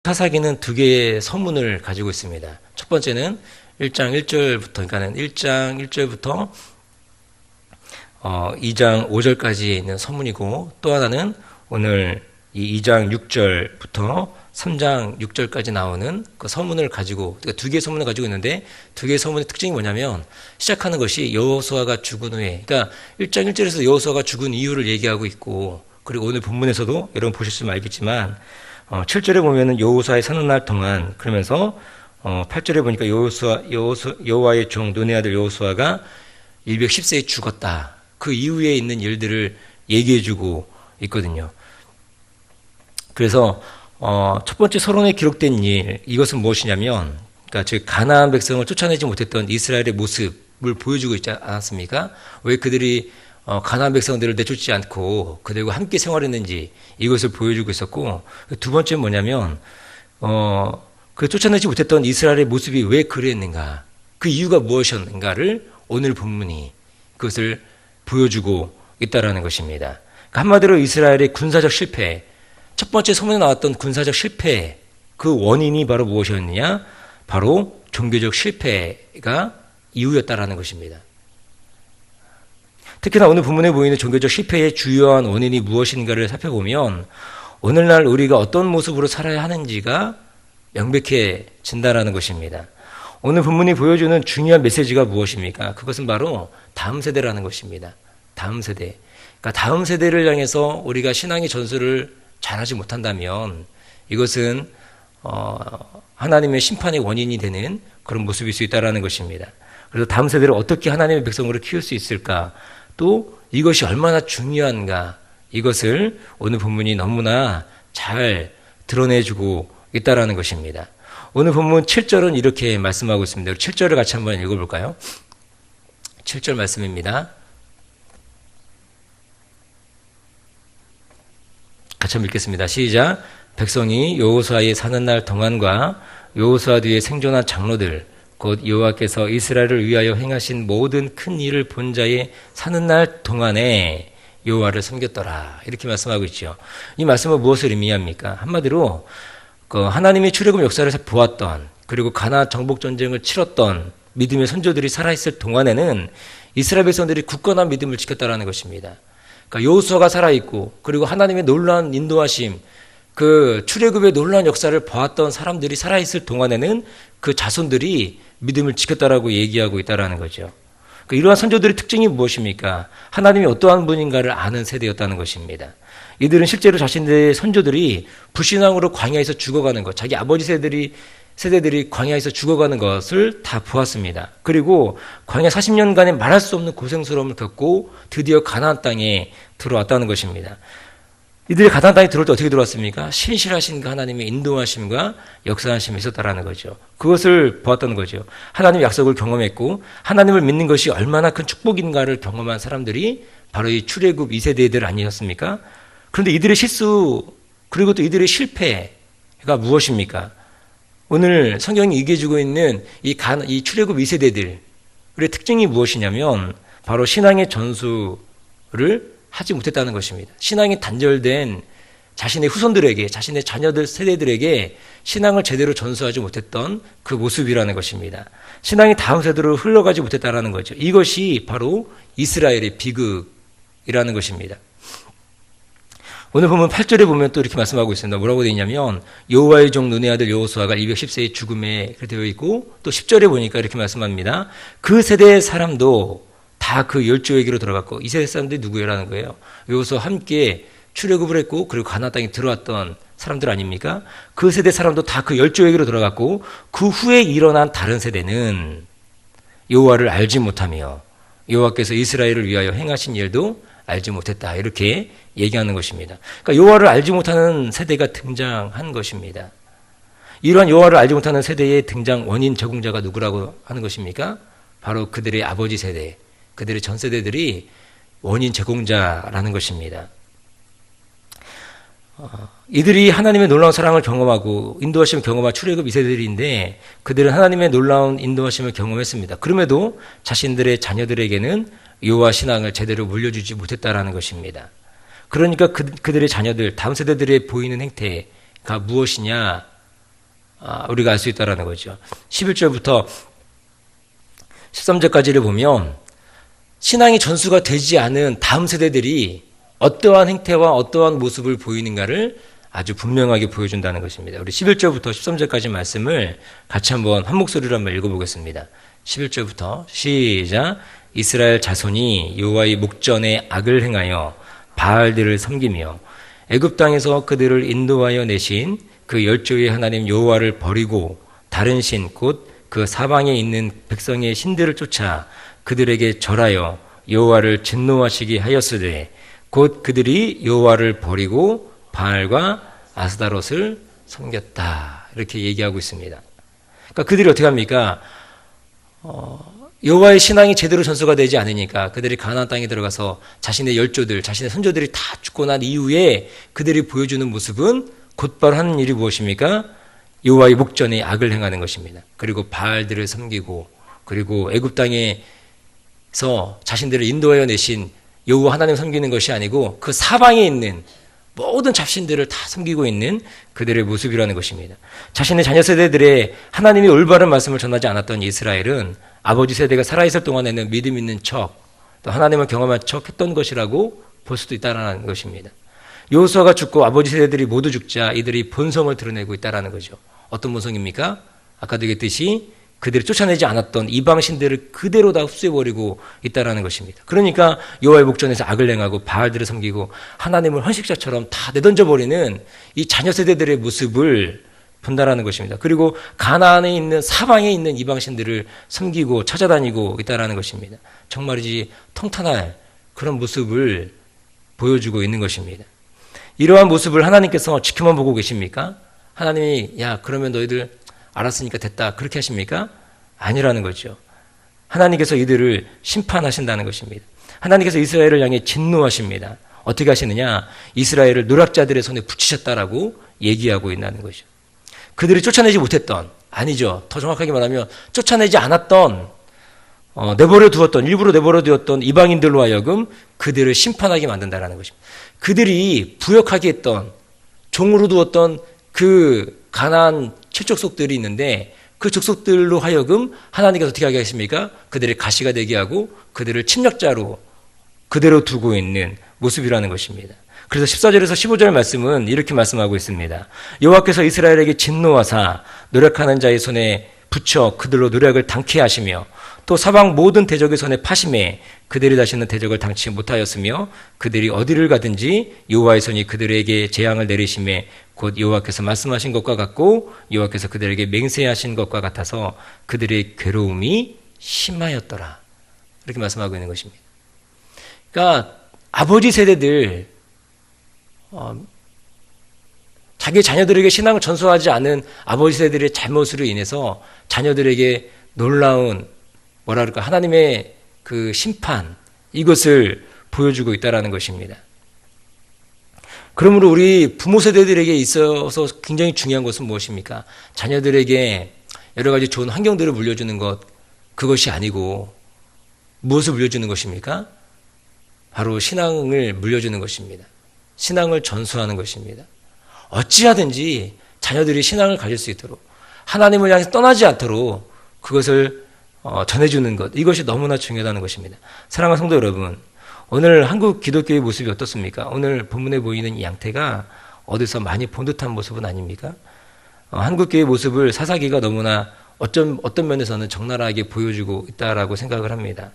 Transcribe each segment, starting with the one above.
사사기는 두 개의 서문을 가지고 있습니다. 첫 번째는 1장 1절부터, 그러니까는 1장 1절부터 2장 5절까지 있는 서문이고, 또 하나는 오늘 이 2장 6절부터 3장 6절까지 나오는 그 서문을 가지고, 그러니까 두 개의 서문을 가지고 있는데, 두 개의 서문의 특징이 뭐냐면, 시작하는 것이 여호수아가 죽은 후에, 그러니까 1장 1절에서 여호수아가 죽은 이유를 얘기하고 있고, 그리고 오늘 본문에서도 여러분 보셨으면 알겠지만, 7절에 보면은 여호수아의 사는 날 동안, 그러면서 8절에 보니까 여호와의 종 눈의 아들 여호수아가 210세에 죽었다. 그 이후에 있는 일들을 얘기해주고 있거든요. 그래서 첫 번째 서론에 기록된 일, 이것은 무엇이냐면, 그러니까 즉 가나안 백성을 쫓아내지 못했던 이스라엘의 모습을 보여주고 있지 않았습니까? 왜 그들이 가나안 백성들을 내쫓지 않고 그들과 함께 생활했는지 이것을 보여주고 있었고, 두 번째는 뭐냐면 그 쫓아내지 못했던 이스라엘의 모습이 왜 그랬는가, 그 이유가 무엇이었는가를 오늘 본문이 그것을 보여주고 있다라는 것입니다. 그러니까 한마디로 이스라엘의 군사적 실패, 첫 번째 서문에 나왔던 군사적 실패, 그 원인이 바로 무엇이었느냐? 바로 종교적 실패가 이유였다라는 것입니다. 특히나 오늘 본문에 보이는 종교적 실패의 주요한 원인이 무엇인가를 살펴보면 오늘날 우리가 어떤 모습으로 살아야 하는지가 명백해진다라는 것입니다. 오늘 본문이 보여주는 중요한 메시지가 무엇입니까? 그것은 바로 다음 세대라는 것입니다. 다음 세대. 그러니까 다음 세대를 향해서 우리가 신앙의 전수를 잘하지 못한다면 이것은 하나님의 심판의 원인이 되는 그런 모습일 수 있다는 것입니다. 그래서 다음 세대를 어떻게 하나님의 백성으로 키울 수 있을까? 또 이것이 얼마나 중요한가? 이것을 오늘 본문이 너무나 잘 드러내주고 있다는 것입니다. 오늘 본문 7절은 이렇게 말씀하고 있습니다. 7절을 같이 한번 읽어볼까요? 7절 말씀입니다. 같이 한번 읽겠습니다. 시작. 백성이 여호수아의 사는 날 동안과 여호수아 뒤에 생존한 장로들 곧 여호와께서 이스라엘을 위하여 행하신 모든 큰 일을 본 자의 사는 날 동안에 여호와를 섬겼더라. 이렇게 말씀하고 있죠. 이 말씀은 무엇을 의미합니까? 한마디로 하나님의 출애굽 역사를 보았던, 그리고 가나안 정복 전쟁을 치렀던 믿음의 선조들이 살아있을 동안에는 이스라엘 백성들이 굳건한 믿음을 지켰다라는 것입니다. 그러니까 여호수아가 살아있고, 그리고 하나님의 놀라운 인도하심, 그 출애굽의 놀라운 역사를 보았던 사람들이 살아있을 동안에는 그 자손들이 믿음을 지켰다라고 얘기하고 있다라는 거죠. 그러니까 이러한 선조들의 특징이 무엇입니까? 하나님이 어떠한 분인가를 아는 세대였다는 것입니다. 이들은 실제로 자신들의 선조들이 불신앙으로 광야에서 죽어가는 것, 자기 아버지 세대들이 광야에서 죽어가는 것을 다 보았습니다. 그리고 광야 40년간의 말할 수 없는 고생스러움을 겪고 드디어 가나안 땅에 들어왔다는 것입니다. 이들이 가나안 땅에 들어올 때 어떻게 들어왔습니까? 신실하신 그 하나님의 인도하심과 역사하심이 있었다라는 거죠. 그것을 보았다는 거죠. 하나님의 약속을 경험했고 하나님을 믿는 것이 얼마나 큰 축복인가를 경험한 사람들이 바로 이 출애굽 2세대들 아니었습니까? 그런데 이들의 실수, 그리고 또 이들의 실패가 무엇입니까? 오늘 성경이 얘기해주고 있는 이 출애굽 2세대들의 특징이 무엇이냐면 바로 신앙의 전수를 하지 못했다는 것입니다. 신앙이 단절된 자신의 후손들에게, 자신의 자녀들 세대들에게 신앙을 제대로 전수하지 못했던 그 모습이라는 것입니다. 신앙이 다음 세대로 흘러가지 못했다는 거죠. 이것이 바로 이스라엘의 비극이라는 것입니다. 오늘 보면 8절에 보면 또 이렇게 말씀하고 있습니다. 뭐라고 되어 있냐면 여호와의 종 눈의 아들 여호수아가 210세의 죽음에 되어 있고, 또 10절에 보니까 이렇게 말씀합니다. 그 세대의 사람도 다 그 열조에게로 들어갔고, 이 세대 사람들이 누구라는 거예요? 여호수아와 함께 출애굽을 했고, 그리고 가나안 땅에 들어왔던 사람들 아닙니까? 그 세대 사람도 다 그 열조에게로 들어갔고, 그 후에 일어난 다른 세대는 여호와를 알지 못하며 여호와께서 이스라엘을 위하여 행하신 일도 알지 못했다. 이렇게 얘기하는 것입니다. 그러니까 여호와를 알지 못하는 세대가 등장한 것입니다. 이러한 여호와를 알지 못하는 세대의 등장 원인 제공자가 누구라고 하는 것입니까? 바로 그들의 아버지 세대, 그들의 전 세대들이 원인 제공자라는 것입니다. 이들이 하나님의 놀라운 사랑을 경험하고 인도하심을 경험한 출애굽 2세들인데 그들은 하나님의 놀라운 인도하심을 경험했습니다. 그럼에도 자신들의 자녀들에게는 여호와 신앙을 제대로 물려주지 못했다라는 것입니다. 그러니까 그들의 자녀들, 다음 세대들의 보이는 행태가 무엇이냐? 우리가 알 수 있다는 거죠. 11절부터 13절까지를 보면 신앙이 전수가 되지 않은 다음 세대들이 어떠한 행태와 어떠한 모습을 보이는가를 아주 분명하게 보여준다는 것입니다. 우리 11절부터 13절까지 말씀을 같이 한번 한 목소리로 한번 읽어보겠습니다. 11절부터 시작. 이스라엘 자손이 여호와의 목전에 악을 행하여 바알들을 섬기며 애굽 땅에서 그들을 인도하여 내신 그 열조의 하나님 여호와를 버리고 다른 신 곧 그 사방에 있는 백성의 신들을 쫓아 그들에게 절하여 여호와를 진노하시게 하였으되 곧 그들이 여호와를 버리고 바알과 아스다롯을 섬겼다. 이렇게 얘기하고 있습니다. 그러니까 그들이 어떻게 합니까? 여호와의 신앙이 제대로 전수가 되지 않으니까 그들이 가나안 땅에 들어가서 자신의 열조들, 자신의 선조들이 다 죽고 난 이후에 그들이 보여주는 모습은 곧바로 하는 일이 무엇입니까? 여호와의 목전에 악을 행하는 것입니다. 그리고 바알들을 섬기고 그리고 애굽 땅에서 자신들을 인도하여 내신 여호와 하나님을 섬기는 것이 아니고 그 사방에 있는 모든 잡신들을 다 섬기고 있는 그들의 모습이라는 것입니다. 자신의 자녀 세대들의 하나님이 올바른 말씀을 전하지 않았던 이스라엘은 아버지 세대가 살아있을 동안에는 믿음 있는 척, 또 하나님을 경험한 척 했던 것이라고 볼 수도 있다는 것입니다. 여호수아가 죽고 아버지 세대들이 모두 죽자 이들이 본성을 드러내고 있다는 거죠. 어떤 본성입니까? 아까도 얘기했듯이 그들이 쫓아내지 않았던 이방신들을 그대로 다 흡수해버리고 있다는 것입니다. 그러니까 여호와의 목전에서 악을 행하고 바알들을 섬기고 하나님을 헌식자처럼 다 내던져버리는 이 자녀 세대들의 모습을 본다라는 것입니다. 그리고 가나안에 있는 사방에 있는 이방신들을 섬기고 찾아다니고 있다는 것입니다. 정말이지 통탄할 그런 모습을 보여주고 있는 것입니다. 이러한 모습을 하나님께서 지켜만 보고 계십니까? 하나님이 야 그러면 너희들 알았으니까 됐다 그렇게 하십니까? 아니라는 거죠. 하나님께서 이들을 심판하신다는 것입니다. 하나님께서 이스라엘을 향해 진노하십니다. 어떻게 하시느냐? 이스라엘을 노략자들의 손에 붙이셨다라고 얘기하고 있다는 거죠. 그들이 쫓아내지 못했던, 아니죠. 더 정확하게 말하면 쫓아내지 않았던, 내버려 두었던, 일부러 내버려 두었던 이방인들로 하여금 그들을 심판하게 만든다는 것입니다. 그들이 부역하게 했던, 종으로 두었던 그 가나안 7족속들이 있는데 그 족속들로 하여금 하나님께서 어떻게 하게 하십니까? 그들의 가시가 되게 하고 그들을 침략자로 그대로 두고 있는 모습이라는 것입니다. 그래서 14절에서 15절 말씀은 이렇게 말씀하고 있습니다. 여호와께서 이스라엘에게 진노하사 노력하는 자의 손에 붙여 그들로 노력을 당케 하시며 또 사방 모든 대적의 손에 파심해 그들이 다시는 대적을 당치 못하였으며 그들이 어디를 가든지 여호와의 손이 그들에게 재앙을 내리심에 곧 여호와께서 말씀하신 것과 같고 여호와께서 그들에게 맹세하신 것과 같아서 그들의 괴로움이 심하였더라. 이렇게 말씀하고 있는 것입니다. 그러니까 아버지 세대들 자기 자녀들에게 신앙을 전수하지 않은 아버지 세대들의 잘못으로 인해서 자녀들에게 놀라운 하나님의 그 심판 이것을 보여주고 있다는 것입니다. 그러므로 우리 부모 세대들에게 있어서 굉장히 중요한 것은 무엇입니까? 자녀들에게 여러 가지 좋은 환경들을 물려주는 것 그것이 아니고 무엇을 물려주는 것입니까? 바로 신앙을 물려주는 것입니다. 신앙을 전수하는 것입니다. 어찌하든지 자녀들이 신앙을 가질 수 있도록 하나님을 향해서 떠나지 않도록 그것을 전해주는 것 이것이 너무나 중요하다는 것입니다. 사랑하는 성도 여러분, 오늘 한국 기독교의 모습이 어떻습니까? 오늘 본문에 보이는 이 양태가 어디서 많이 본 듯한 모습은 아닙니까? 한국교회의 모습을 사사기가 너무나 어떤 면에서는 적나라하게 보여주고 있다라고 생각을 합니다.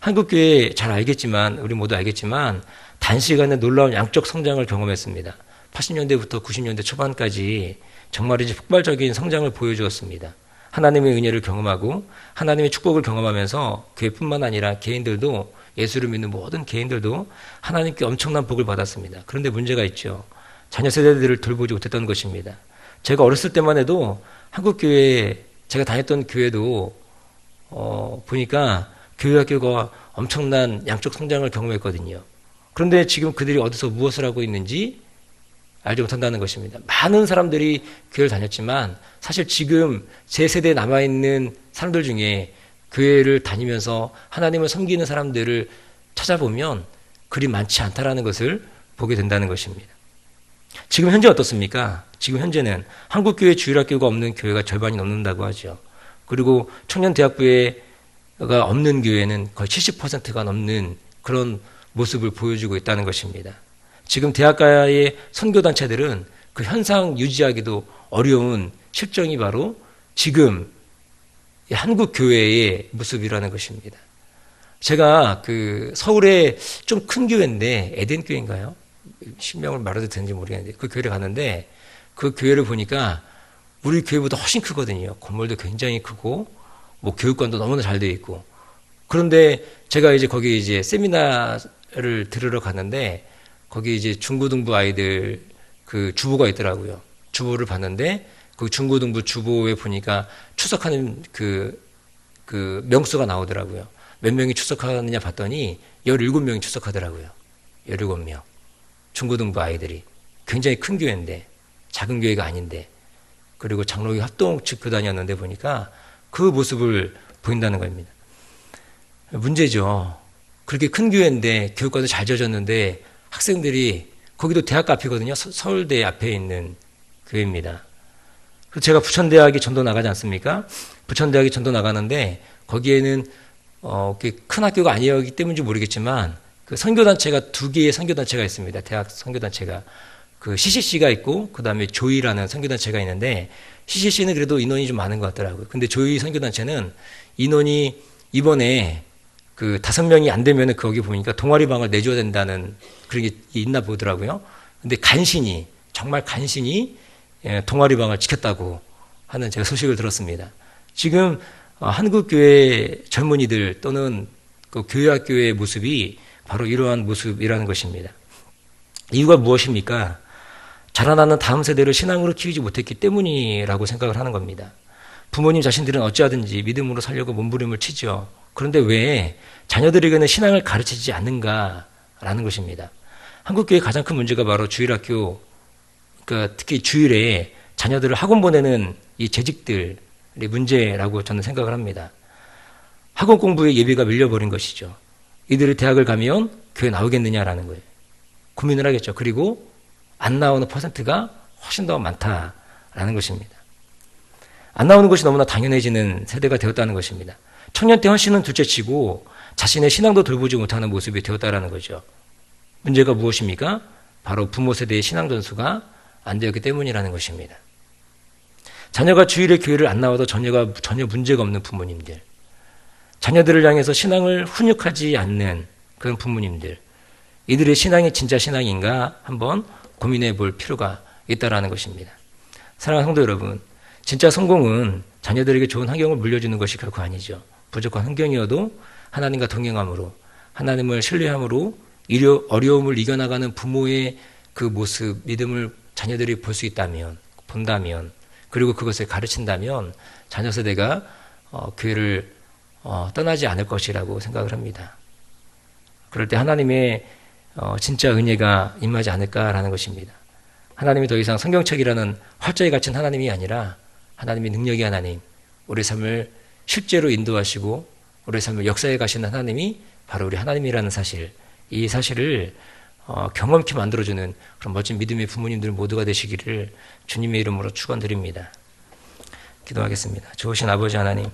한국교회 잘 알겠지만 우리 모두 알겠지만 단시간에 놀라운 양적 성장을 경험했습니다. 80년대부터 90년대 초반까지 정말이지 폭발적인 성장을 보여주었습니다. 하나님의 은혜를 경험하고 하나님의 축복을 경험하면서 교회뿐만 아니라 개인들도 예수를 믿는 모든 개인들도 하나님께 엄청난 복을 받았습니다. 그런데 문제가 있죠. 자녀 세대들을 돌보지 못했던 것입니다. 제가 어렸을 때만 해도 한국교회 제가 다녔던 교회도 보니까 교회학교가 엄청난 양적 성장을 경험했거든요. 그런데 지금 그들이 어디서 무엇을 하고 있는지 알지 못한다는 것입니다. 많은 사람들이 교회를 다녔지만 사실 지금 제 세대에 남아있는 사람들 중에 교회를 다니면서 하나님을 섬기는 사람들을 찾아보면 그리 많지 않다라는 것을 보게 된다는 것입니다. 지금 현재 어떻습니까? 지금 현재는 한국교회 주일학교가 없는 교회가 절반이 넘는다고 하죠. 그리고 청년대학부가 없는 교회는 거의 70%가 넘는 그런 모습을 보여주고 있다는 것입니다. 지금 대학가의 선교단체들은 그 현상 유지하기도 어려운 실정이 바로 지금 한국 교회의 모습이라는 것입니다. 제가 그 서울에 좀 큰 교회인데 에덴 교회인가요? 신명을 말해도 되는지 모르겠는데 그 교회를 갔는데 그 교회를 보니까 우리 교회보다 훨씬 크거든요. 건물도 굉장히 크고 뭐 교육관도 너무나 잘 되어 있고. 그런데 제가 이제 거기 이제 세미나를 들으러 갔는데 거기 이제 중고등부 아이들 그 주보가 있더라고요. 주보를 봤는데 그 중고등부 주보에 보니까 추석하는 그 명수가 나오더라고요. 몇 명이 추석하느냐 봤더니 17명이 추석하더라고요. 17명. 중고등부 아이들이. 굉장히 큰 교회인데, 작은 교회가 아닌데, 그리고 장로교 합동 측교단이었는데 보니까 그 모습을 보인다는 겁니다. 문제죠. 그렇게 큰 교회인데, 교육과도 잘 져졌는데, 학생들이, 거기도 대학 앞이거든요. 서울대 앞에 있는 교회입니다. 그래서 제가 부천대학이 전도 나가지 않습니까? 부천대학이 전도 나가는데, 거기에는 큰 학교가 아니었기 때문인지 모르겠지만 그 선교단체가 2개의 선교단체가 있습니다. 대학 선교단체가 그 CCC가 있고 그 다음에 조이라는 선교단체가 있는데 CCC는 그래도 인원이 좀 많은 것 같더라고요. 근데 조이 선교단체는 인원이 이번에 그 5명이 안 되면은 거기 보니까 동아리방을 내줘야 된다는 그런 게 있나 보더라고요. 근데 간신히 정말 간신히 동아리방을 지켰다고 하는 제가 소식을 들었습니다. 지금 한국교회 젊은이들 또는 그 교회학교의 모습이 바로 이러한 모습이라는 것입니다. 이유가 무엇입니까? 자라나는 다음 세대를 신앙으로 키우지 못했기 때문이라고 생각을 하는 겁니다. 부모님 자신들은 어찌하든지 믿음으로 살려고 몸부림을 치죠. 그런데 왜 자녀들에게는 신앙을 가르치지 않는가라는 것입니다. 한국교회의 가장 큰 문제가 바로 주일학교, 그러니까 특히 주일에 자녀들을 학원 보내는 이 재직들 문제라고 저는 생각을 합니다. 학원 공부에 예비가 밀려버린 것이죠. 이들이 대학을 가면 교회 나오겠느냐라는 거예요. 고민을 하겠죠. 그리고 안 나오는 퍼센트가 훨씬 더 많다라는 것입니다. 안 나오는 것이 너무나 당연해지는 세대가 되었다는 것입니다. 청년 때 헌신은 둘째치고 자신의 신앙도 돌보지 못하는 모습이 되었다라는 거죠. 문제가 무엇입니까? 바로 부모 세대의 신앙 전수가 안 되었기 때문이라는 것입니다. 자녀가 주일에 교회를 안 나와도 전혀 문제가 없는 부모님들, 자녀들을 향해서 신앙을 훈육하지 않는 그런 부모님들, 이들의 신앙이 진짜 신앙인가 한번 고민해 볼 필요가 있다라는 것입니다. 사랑하는 성도 여러분, 진짜 성공은 자녀들에게 좋은 환경을 물려주는 것이 결코 아니죠. 부족한 환경이어도 하나님과 동행함으로, 하나님을 신뢰함으로 어려움을 이겨나가는 부모의 그 모습, 믿음을 자녀들이 볼 수 있다면, 본다면, 그리고 그것을 가르친다면 자녀 세대가 교회를 떠나지 않을 것이라고 생각을 합니다. 그럴 때 하나님의 진짜 은혜가 임하지 않을까라는 것입니다. 하나님이 더 이상 성경책이라는 활자에 갇힌 하나님이 아니라 하나님의 능력의 하나님, 우리 삶을 실제로 인도하시고 우리 삶을 역사에 가시는 하나님이 바로 우리 하나님이라는 사실, 이 사실을 경험케 만들어주는 그런 멋진 믿음의 부모님들 모두가 되시기를 주님의 이름으로 축원드립니다. 기도하겠습니다. 좋으신 아버지 하나님,